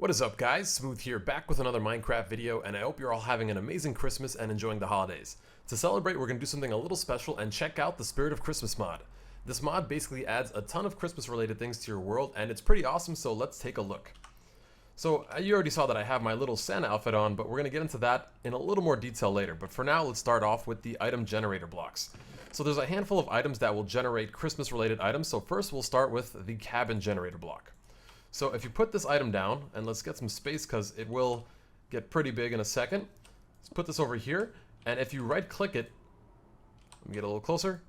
What is up, guys? Smooth here, back with another Minecraft video, and I hope you're all having an amazing Christmas and enjoying the holidays. To celebrate, we're going to do something a little special and check out the Spirit of Christmas mod. This mod basically adds a ton of Christmas-related things to your world, and it's pretty awesome, so let's take a look. So, you already saw that I have my little Santa outfit on, but we're going to get into that in a little more detail later. But for now, let's start off with the item generator blocks. So there's a handful of items that will generate Christmas-related items, so first we'll start with the cabin generator block. So if you put this item down, and let's get some space because it will get pretty big in a second. Let's put this over here, and if you right click it, let me get a little closer.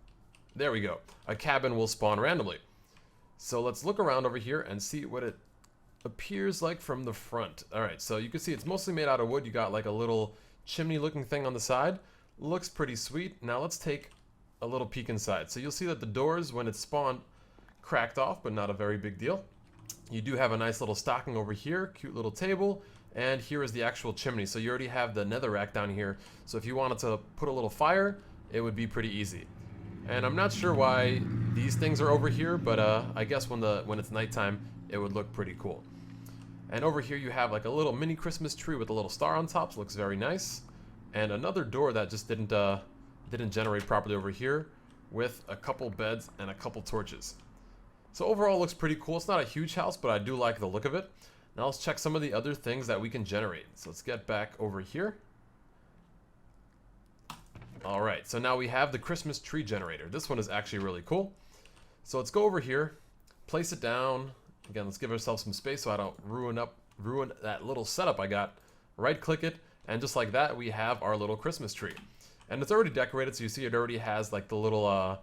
There we go. A cabin will spawn randomly. So let's look around over here and see what it appears like from the front. Alright, so you can see it's mostly made out of wood. You got like a little chimney looking thing on the side. Looks pretty sweet. Now let's take a little peek inside. So you'll see that the doors, when it spawned, cracked off, but not a very big deal. You do have a nice little stocking over here, cute little table, and here is the actual chimney. So you already have the netherrack down here, so if you wanted to put a little fire, it would be pretty easy. And I'm not sure why these things are over here, but I guess when it's nighttime, it would look pretty cool. And over here you have like a little mini Christmas tree with a little star on top, so looks very nice. And another door that just didn't generate properly over here, with a couple beds and a couple torches. So overall, it looks pretty cool. It's not a huge house, but I do like the look of it. Now let's check some of the other things that we can generate. So let's get back over here. Alright, so now we have the Christmas tree generator. This one is actually really cool. So let's go over here, place it down. Again, let's give ourselves some space so I don't ruin that little setup I got. Right click it, and just like that, we have our little Christmas tree. And it's already decorated, so you see it already has like the little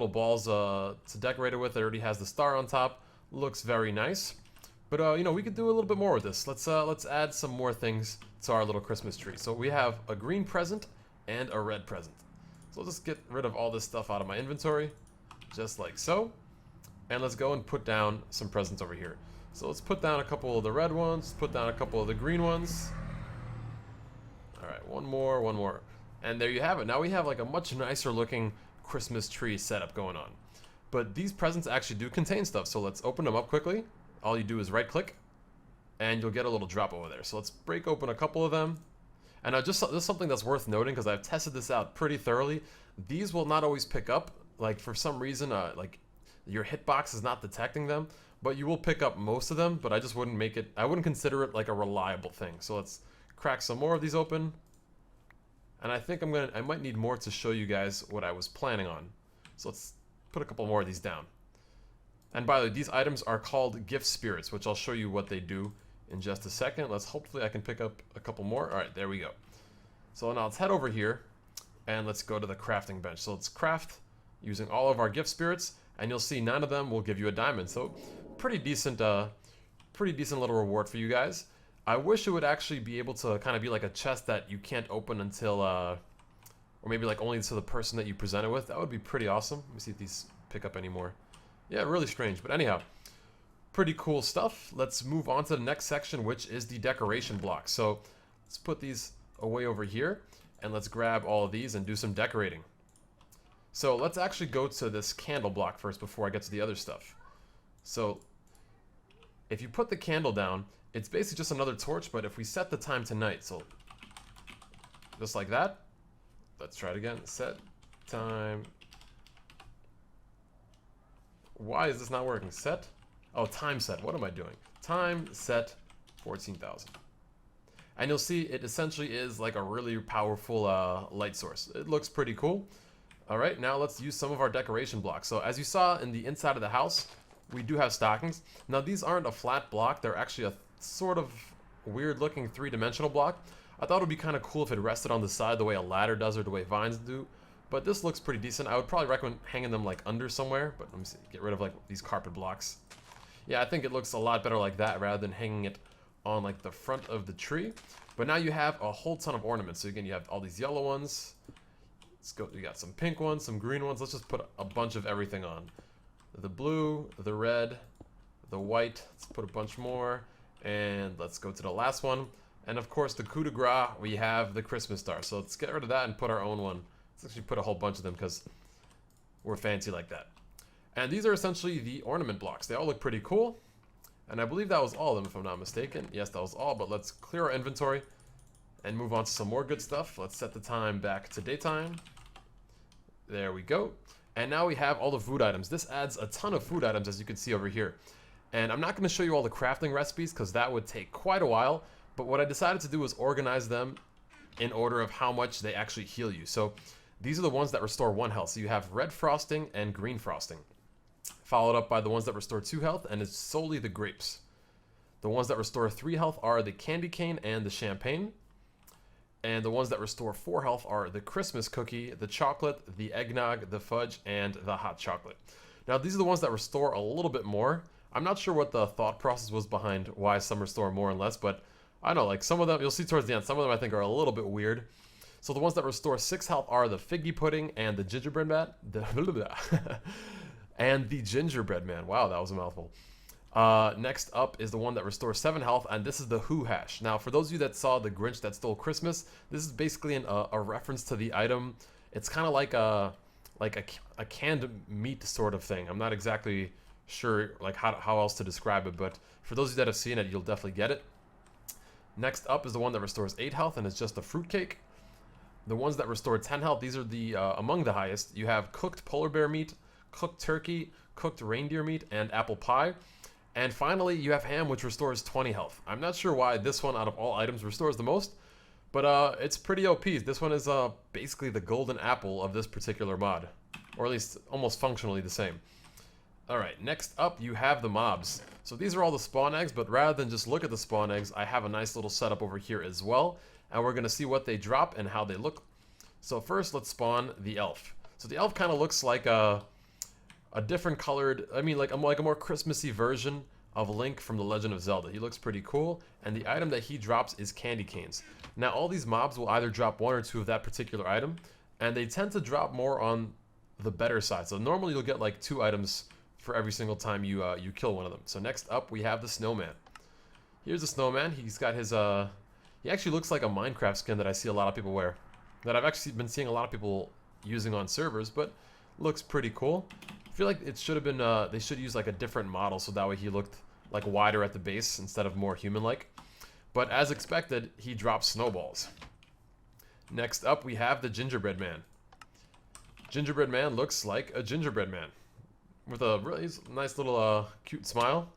balls to decorate it with. It already has the star on top. Looks very nice. But you know, we could do a little bit more with this. Let's add some more things to our little Christmas tree. So we have a green present and a red present. So let's just get rid of all this stuff out of my inventory, just like so. And let's go and put down some presents over here. So let's put down a couple of the red ones, put down a couple of the green ones. Alright, one more. And there you have it. Now we have like a much nicer looking Christmas tree setup going on. But these presents actually do contain stuff, so let's open them up quickly. All you do is right click and you'll get a little drop over there. So let's break open a couple of them. And this is something that's worth noting because I've tested this out pretty thoroughly. These will not always pick up, like for some reason like your hitbox is not detecting them, but you will pick up most of them. But I just wouldn't consider it like a reliable thing. So let's crack some more of these open. And I think I might need more to show you guys what I was planning on. So let's put a couple more of these down. And by the way, these items are called gift spirits, which I'll show you what they do in just a second. Hopefully I can pick up a couple more. Alright, there we go. So now let's head over here and let's go to the crafting bench. So let's craft using all of our gift spirits, and you'll see none of them will give you a diamond. So pretty decent little reward for you guys. I wish it would actually be able to kind of be like a chest that you can't open until, or maybe like only to the person that you present it with. That would be pretty awesome. Let me see if these pick up anymore. Yeah, really strange. But anyhow, pretty cool stuff. Let's move on to the next section, which is the decoration block. So let's put these away over here, and let's grab all of these and do some decorating. So let's actually go to this candle block first before I get to the other stuff. So if you put the candle down, it's basically just another torch, but if we set the time to night, so just like that. Let's try it again. Set time. Why is this not working? Set. Oh, time set. What am I doing? Time set 14,000. And you'll see it essentially is like a really powerful light source. It looks pretty cool. All right, now let's use some of our decoration blocks. So as you saw in the inside of the house, we do have stockings. Now these aren't a flat block. They're actually a sort of weird looking three-dimensional block. I thought it would be kind of cool if it rested on the side the way a ladder does or the way vines do, but this looks pretty decent. I would probably recommend hanging them like under somewhere, but let me see, get rid of like these carpet blocks. Yeah, I think it looks a lot better like that rather than hanging it on like the front of the tree. But now you have a whole ton of ornaments. So again, you have all these yellow ones. Let's go, you got some pink ones, some green ones. Let's just put a bunch of everything on. The blue, the red, the white. Let's put a bunch more. And let's go to the last one. And of course, the coup de grace, we have the Christmas star. So let's get rid of that and put our own one. Let's actually put a whole bunch of them because we're fancy like that. And these are essentially the ornament blocks. They all look pretty cool. And I believe that was all of them, if I'm not mistaken. Yes, that was all, but let's clear our inventory and move on to some more good stuff. Let's set the time back to daytime. There we go. And now we have all the food items. This adds a ton of food items, as you can see over here. And I'm not going to show you all the crafting recipes because that would take quite a while. But what I decided to do was organize them in order of how much they actually heal you. So these are the ones that restore 1 health. So you have red frosting and green frosting. Followed up by the ones that restore 2 health, and it's solely the grapes. The ones that restore 3 health are the candy cane and the champagne. And the ones that restore 4 health are the Christmas cookie, the chocolate, the eggnog, the fudge, and the hot chocolate. Now, these are the ones that restore a little bit more. I'm not sure what the thought process was behind why some restore more and less, but I don't know, like some of them, you'll see towards the end, some of them I think are a little bit weird. So the ones that restore 6 health are the figgy pudding and the gingerbread man. And the gingerbread man. Wow, that was a mouthful. Next up is the one that restores 7 health, and this is the Who Hash. Now, for those of you that saw The Grinch That Stole Christmas, this is basically a reference to the item. It's kind of like a canned meat sort of thing. I'm not exactly sure like how else to describe it, but for those of you that have seen it, you'll definitely get it. Next up is the one that restores 8 health, and it's just a fruitcake. The ones that restore 10 health, these are the among the highest. You have cooked polar bear meat, cooked turkey, cooked reindeer meat, and apple pie. And finally, you have ham, which restores 20 health. I'm not sure why this one, out of all items, restores the most, but it's pretty OP. This one is basically the golden apple of this particular mod, or at least almost functionally the same. Alright, next up, you have the mobs. So these are all the spawn eggs, but rather than just look at the spawn eggs, I have a nice little setup over here as well, and we're going to see what they drop and how they look. So first, let's spawn the elf. So the elf kind of looks like a different colored, I mean like a more Christmassy version of Link from The Legend of Zelda. He looks pretty cool, and the item that he drops is candy canes. Now all these mobs will either drop 1 or 2 of that particular item, and they tend to drop more on the better side. So normally you'll get like 2 items for every single time you kill one of them. So next up we have the Snowman. Here's the Snowman. He's got his he actually looks like a Minecraft skin that I see a lot of people wear, that I've actually been seeing a lot of people using on servers, but looks pretty cool. I feel like it should have been they should use like a different model so that way he looked like wider at the base instead of more human-like. But as expected, he drops snowballs. Next up we have the Gingerbread Man. Gingerbread Man looks like a gingerbread man with a really nice little cute smile.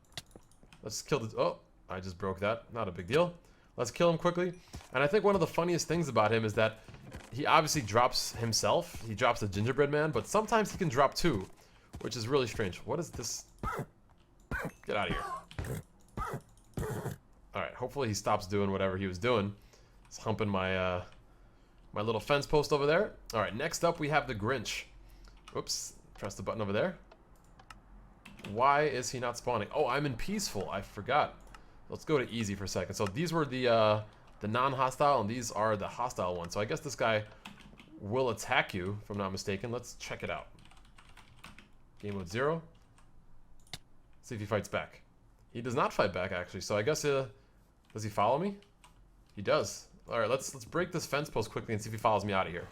Let's kill the... Oh, I just broke that. Not a big deal. Let's kill him quickly. And I think one of the funniest things about him is that he obviously drops himself. He drops the gingerbread man, but sometimes he can drop 2, which is really strange. What is this? Get out of here. Alright, hopefully he stops doing whatever he was doing. He's humping my my little fence post over there. Alright, next up we have the Grinch. Oops, press the button over there. Why is he not spawning? Oh, I'm in peaceful. I forgot. Let's go to easy for a second. So these were the non-hostile, and these are the hostile ones. So I guess this guy will attack you, if I'm not mistaken. Let's check it out. Game mode 0. See if he fights back. He does not fight back, actually. So I guess does he follow me? He does. All right, let's break this fence post quickly and see if he follows me out of here.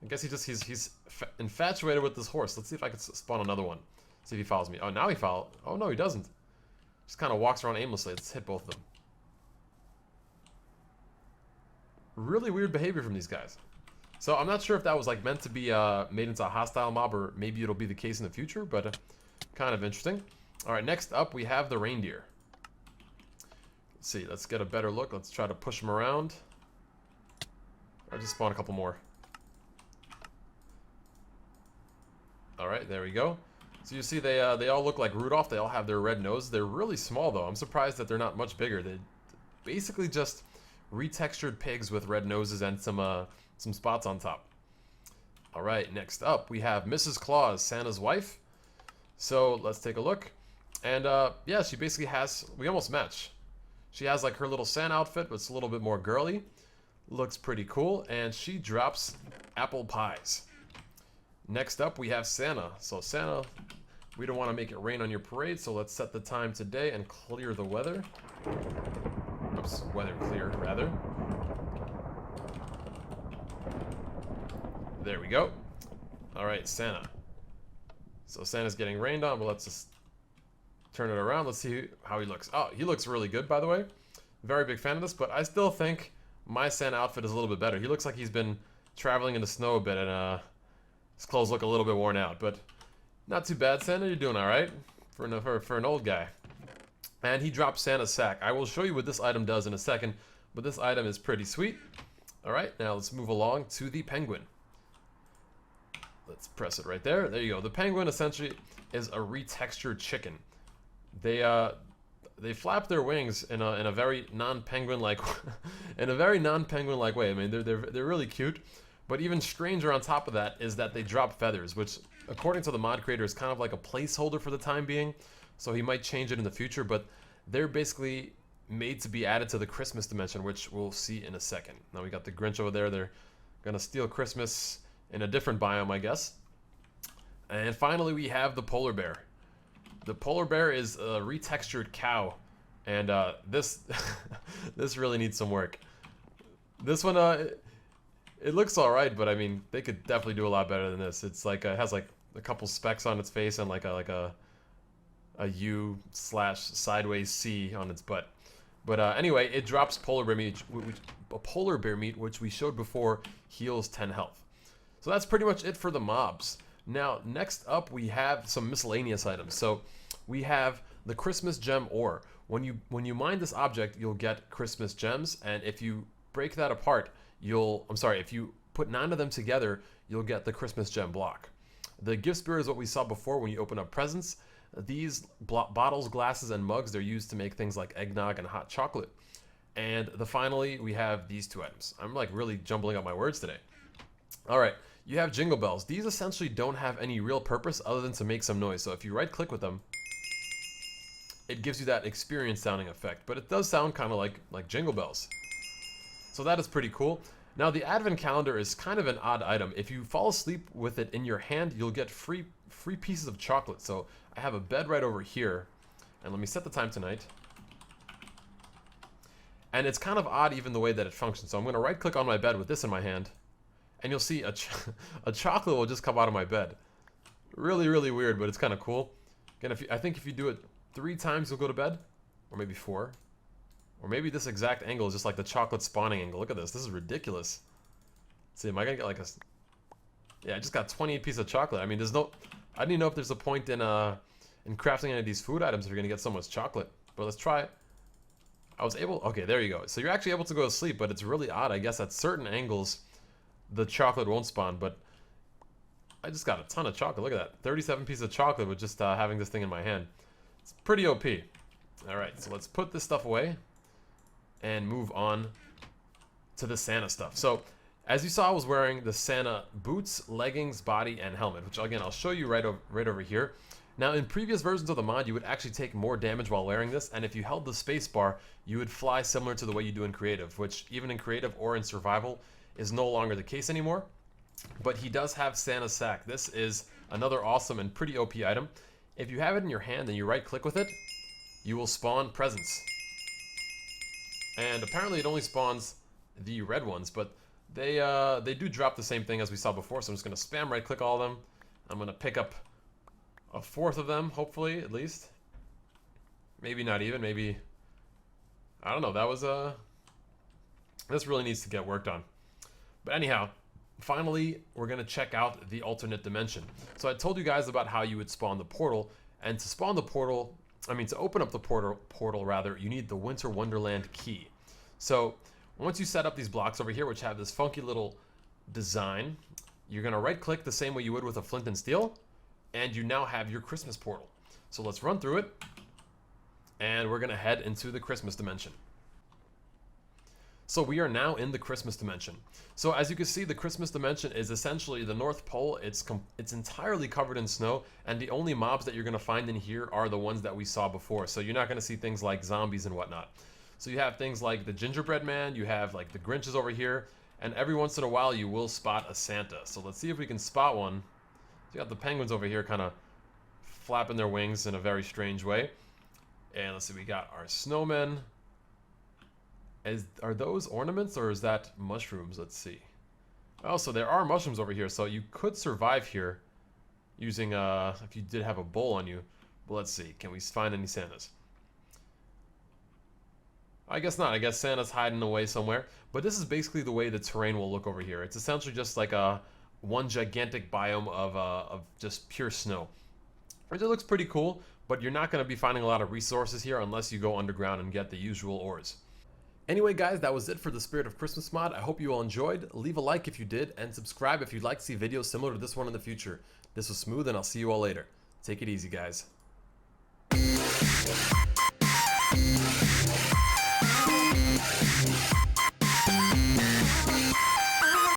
I guess he's infatuated with this horse. Let's see if I can spawn another one. See if he follows me. Oh, now he follows. Oh, no, he doesn't. Just kind of walks around aimlessly. Let's hit both of them. Really weird behavior from these guys. So I'm not sure if that was like meant to be made into a hostile mob, or maybe it'll be the case in the future, but kind of interesting. All right, next up we have the reindeer. Let's see. Let's get a better look. Let's try to push them around. I'll just spawn a couple more. Alright, there we go. So you see they all look like Rudolph. They all have their red nose. They're really small though. I'm surprised that they're not much bigger. They're basically just retextured pigs with red noses and some spots on top. Alright, next up we have Mrs. Claus, Santa's wife. So let's take a look. And yeah, she basically has, we almost match. She has like her little Santa outfit, but it's a little bit more girly. Looks pretty cool. And she drops apple pies. Next up, we have Santa. So Santa, we don't want to make it rain on your parade, so let's set the time today and clear the weather. Oops, weather clear, rather. There we go. Alright, Santa. So Santa's getting rained on, but let's just turn it around. Let's see how he looks. Oh, he looks really good, by the way. Very big fan of this, but I still think my Santa outfit is a little bit better. He looks like he's been traveling in the snow a bit, and his clothes look a little bit worn out, but not too bad, Santa. You're doing all right for an old guy. And he dropped Santa's sack. I will show you what this item does in a second, but this item is pretty sweet. All right, now let's move along to the penguin. Let's press it right there. There you go. The penguin essentially is a retextured chicken. They flap their wings in a very non-penguin-like in a very non-penguin-like way. I mean, they're really cute. But even stranger on top of that is that they drop feathers, which, according to the mod creator, is kind of like a placeholder for the time being. So he might change it in the future, but they're basically made to be added to the Christmas dimension, which we'll see in a second. Now we got the Grinch over there. They're gonna steal Christmas in a different biome, I guess. And finally, we have the polar bear. The polar bear is a retextured cow, and this this really needs some work. This one, it looks all right, but I mean, they could definitely do a lot better than this. It's like it has like a couple specks on its face and like a U/sideways C on its butt. But anyway, it drops polar bear meat, which we showed before, heals 10 health. So that's pretty much it for the mobs. Now, next up, we have some miscellaneous items. So we have the Christmas gem ore. When you mine this object, you'll get Christmas gems, and if you break that apart, if you put 9 of them together, you'll get the Christmas gem block. The gift spirit is what we saw before when you open up presents. These bottles, glasses, and mugs, they're used to make things like eggnog and hot chocolate. And finally, we have these 2 items. I'm like really jumbling up my words today. All right, you have jingle bells. These essentially don't have any real purpose other than to make some noise. So if you right click with them, it gives you that experience sounding effect, but it does sound kind of like jingle bells. So that is pretty cool. Now the advent calendar is kind of an odd item. If you fall asleep with it in your hand, you'll get free pieces of chocolate. So I have a bed right over here, and let me set the time tonight. And it's kind of odd even the way that it functions. So I'm going to right click on my bed with this in my hand, and you'll see a chocolate will just come out of my bed. Really, really weird, but it's kind of cool. Again, I think if you do it 3 times, you'll go to bed, or maybe 4. Or maybe this exact angle is just like the chocolate spawning angle. Look at this. This is ridiculous. Let's see, am I going to get like a... Yeah, I just got 28 pieces of chocolate. I mean, I don't even know if there's a point in crafting any of these food items if you're going to get so much chocolate. But let's try it. I was able... Okay, there you go. So you're actually able to go to sleep, but it's really odd. I guess at certain angles, the chocolate won't spawn, but I just got a ton of chocolate. Look at that. 37 pieces of chocolate with just having this thing in my hand. It's pretty OP. All right, so let's put this stuff away and move on to the Santa stuff. So, as you saw, I was wearing the Santa boots, leggings, body, and helmet, which again, I'll show you right over here. Now, in previous versions of the mod, you would actually take more damage while wearing this, and if you held the space bar, you would fly similar to the way you do in creative, which even in creative or in survival is no longer the case anymore. But he does have Santa's sack. This is another awesome and pretty OP item. If you have it in your hand and you right click with it, you will spawn presents. And apparently it only spawns the red ones, but they do drop the same thing as we saw before, so I'm just going to spam right click all of them. I'm going to pick up a 4th of them, hopefully, at least. Maybe not even, maybe... I don't know, that was this really needs to get worked on. But anyhow, finally, we're going to check out the alternate dimension. So I told you guys about how you would spawn the portal, and to spawn the portal... to open up the portal rather, you need the Winter Wonderland key. So once you set up these blocks over here, which have this funky little design, you're gonna right click the same way you would with a flint and steel, and you now have your Christmas portal. So let's run through it, and we're gonna head into the Christmas dimension. So we are now in the Christmas dimension. So as you can see, the Christmas dimension is essentially the North Pole. It's entirely covered in snow, and the only mobs that you're going to find in here are the ones that we saw before. So you're not going to see things like zombies and whatnot. So you have things like the Gingerbread Man, you have like the Grinches over here, and every once in a while you will spot a Santa. So let's see if we can spot one. So you got the penguins over here kind of flapping their wings in a very strange way. And let's see, we got our snowmen. Are those ornaments or is that mushrooms? Let's see. Oh, so there are mushrooms over here, so you could survive here using, if you did have a bowl on you. Well, let's see. Can we find any Santas? I guess not. I guess Santa's hiding away somewhere. But this is basically the way the terrain will look over here. It's essentially just like one gigantic biome of just pure snow. It looks pretty cool, but you're not going to be finding a lot of resources here unless you go underground and get the usual ores. Anyway, guys, that was it for the Spirit of Christmas mod. I hope you all enjoyed. Leave a like if you did, and subscribe if you'd like to see videos similar to this one in the future. This was Smooth, and I'll see you all later. Take it easy, guys.